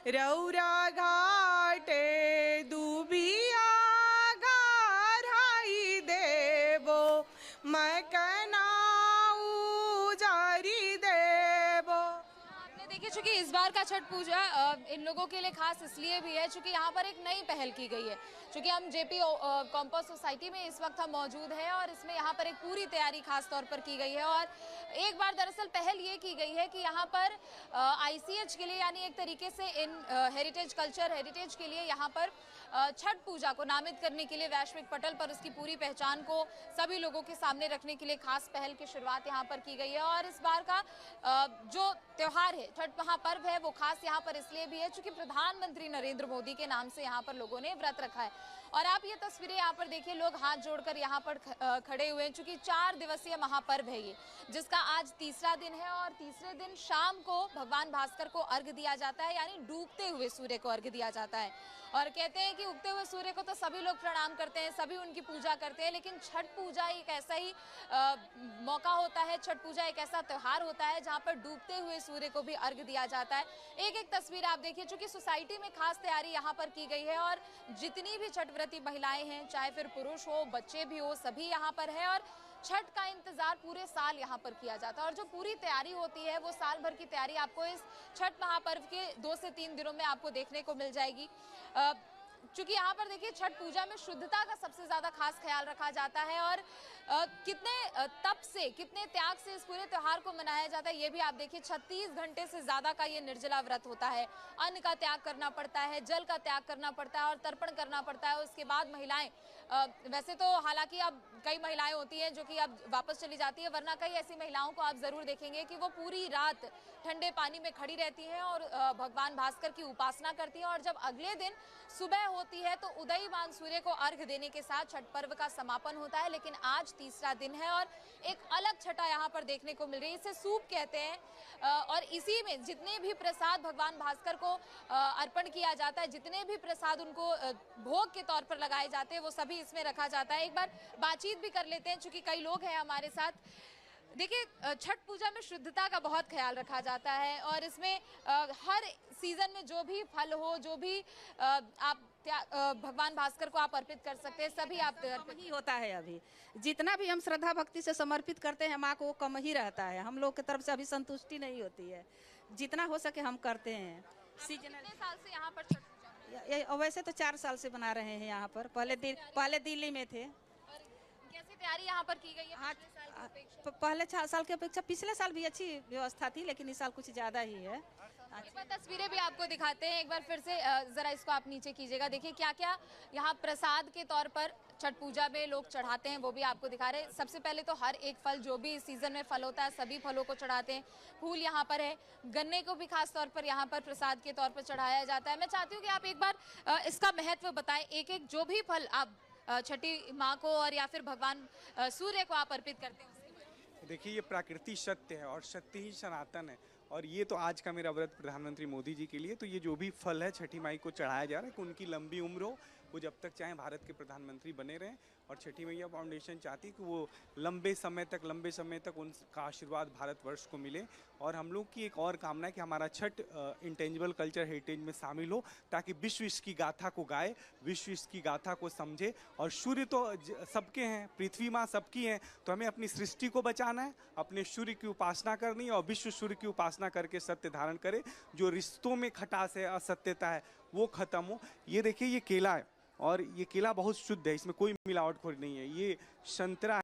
रौरा घाटे दुबिया गाराई देवो मकनाऊ जारी देवो। आपने देखिए, चूंकि इस बार का छठ पूजा इन लोगों के लिए खास इसलिए भी है चूंकि यहाँ पर एक नई पहल की गई है। चूंकि हम जेपी कॉम्पोस्ट सोसाइटी में इस वक्त हम मौजूद हैं और इसमें यहाँ पर एक पूरी तैयारी खास तौर पर की गई है। और एक बार दरअसल पहल ये की गई है कि यहाँ पर ICH के लिए, यानी एक तरीके से इन हेरिटेज कल्चर हेरिटेज के लिए यहाँ पर छठ पूजा को नामित करने के लिए वैश्विक पटल पर उसकी पूरी पहचान को सभी लोगों के सामने रखने के लिए खास पहल की शुरुआत यहाँ पर की गई है। और इस बार का जो त्योहार है, छठ महापर्व है, वो खास यहाँ पर इसलिए भी है चूंकि प्रधानमंत्री नरेंद्र मोदी के नाम से यहाँ पर लोगों ने व्रत रखा है। और आप ये तस्वीरें यहाँ पर देखिए, लोग हाथ जोड़कर यहाँ पर खड़े हुए हैं चूंकि 4 दिवसीय महापर्व है ये, जिसका आज तीसरा दिन है। और तीसरे दिन शाम को भगवान भास्कर को अर्घ्य दिया जाता है, यानी डूबते हुए सूर्य को अर्घ्य दिया जाता है। और कहते हैं कि उगते हुए सूर्य को तो सभी लोग प्रणाम करते हैं, सभी उनकी पूजा करते हैं, लेकिन छठ पूजा एक ऐसा ही मौका होता है, छठ पूजा एक ऐसा त्योहार होता है जहां पर डूबते हुए सूर्य को भी अर्घ्य दिया जाता है। एक एक तस्वीर आप देखिए, चूंकि सोसाइटी में खास तैयारी यहाँ पर की गई है और जितनी भी छठव्रती महिलाएं हैं, चाहे फिर पुरुष हो, बच्चे भी हो, सभी यहाँ पर है। और छठ का इंतजार पूरे साल यहाँ पर किया जाता है और जो पूरी तैयारी होती है वो साल भर की तैयारी आपको इस छठ महापर्व के 2 से 3 दिनों में आपको देखने को मिल जाएगी। चूंकि यहाँ पर देखिए, छठ पूजा में शुद्धता का सबसे ज्यादा खास ख्याल रखा जाता है और कितने तप से, कितने त्याग से इस पूरे त्योहार को मनाया जाता है ये भी आप देखिए। 36 घंटे से ज्यादा का ये निर्जला व्रत होता है। अन्न का त्याग करना पड़ता है, जल का त्याग करना पड़ता है और तर्पण करना पड़ता है। उसके बाद महिलाएं, वैसे तो हालांकि अब कई महिलाएं होती हैं जो कि अब वापस चली जाती है, वरना कई ऐसी महिलाओं को आप जरूर देखेंगे कि वो पूरी रात ठंडे पानी में खड़ी रहती हैं और भगवान भास्कर की उपासना करती हैं। और जब अगले दिन सुबह होती है तो उदयमान सूर्य को अर्घ्य देने के साथ छठ पर्व का समापन होता है। लेकिन आज तीसरा दिन है और एक अलग छठा यहाँ पर देखने को मिल रही है, इसे सूप कहते हैं। और इसी में जितने भी प्रसाद भगवान भास्कर को अर्पण किया जाता है, जितने भी प्रसाद उनको भोग के तौर पर लगाए जाते हैं, वो सभी इसमें रखा जाता है। एक बार बातचीत भी कर लेते हैं चूंकि कई लोग हैं हमारे साथ। देखिए, छठ पूजा में शुद्धता का बहुत ख्याल रखा जाता है और इसमें हर सीजन में जो भी फल हो, जो भी आप भगवान भास्कर को आप अर्पित कर सकते हैं, सभी आप अर्पित ही होता है। अभी जितना भी हम श्रद्धा भक्ति से समर्पित करते हैं माँ को, वो कम ही रहता है। हम लोग की तरफ से अभी संतुष्टि नहीं होती है, जितना हो सके हम करते हैं। कितने साल से यहाँ पर छठ पूजा? वैसे तो 4 साल से बना रहे हैं यहाँ पर। पहले दिल्ली में थे। कैसी तैयारी यहाँ पर की गई है? हाँ, पहले 4 साल की अपेक्षा पिछले साल भी अच्छी व्यवस्था थी, लेकिन इस साल कुछ ज्यादा ही है। एक बार तस्वीरें भी आपको दिखाते हैं, एक बार फिर से जरा इसको आप नीचे कीजिएगा। देखिए क्या क्या यहाँ प्रसाद के तौर पर छठ पूजा में लोग चढ़ाते हैं, वो भी आपको दिखा रहे हैं। सबसे पहले तो हर एक फल, जो भी इस सीजन में फल होता है, सभी फलों को चढ़ाते हैं। फूल यहाँ पर है, गन्ने को भी खास तौर पर यहाँ पर प्रसाद के तौर पर चढ़ाया जाता है। मैं चाहती हूँ कि आप एक बार इसका महत्व बताएं, एक एक जो भी फल आप छठी माँ को और या फिर भगवान सूर्य को आप अर्पित करते हैं। देखिए, ये प्राकृतिक सत्य है और सत्य ही सनातन है। और ये तो आज का मेरा व्रत प्रधानमंत्री मोदी जी के लिए, तो ये जो भी फल है छठी माई को चढ़ाया जा रहा है कि उनकी लंबी उम्र हो, वो जब तक चाहे भारत के प्रधानमंत्री बने रहें। और छठी मैया फाउंडेशन चाहती है कि वो लंबे समय तक उनका आशीर्वाद भारतवर्ष को मिले। और हम लोग की एक और कामना है कि हमारा छठ इंटेंजिबल कल्चर हेरिटेज में शामिल हो, ताकि विश्व इसकी गाथा को गाए, विश्व इसकी गाथा को समझे। और सूर्य तो सबके हैं, पृथ्वी माँ सबकी हैं, तो हमें अपनी सृष्टि को बचाना है, अपने सूर्य की उपासना करनी है और विश्व सूर्य की उपासना करके सत्य धारण करे। जो रिश्तों में खटास है, असत्यता है, वो खत्म हो। ये देखिए, ये केला है और ये केला बहुत शुद्ध है, इसमें कोई मिलावटखोरी नहीं है। ये संतरा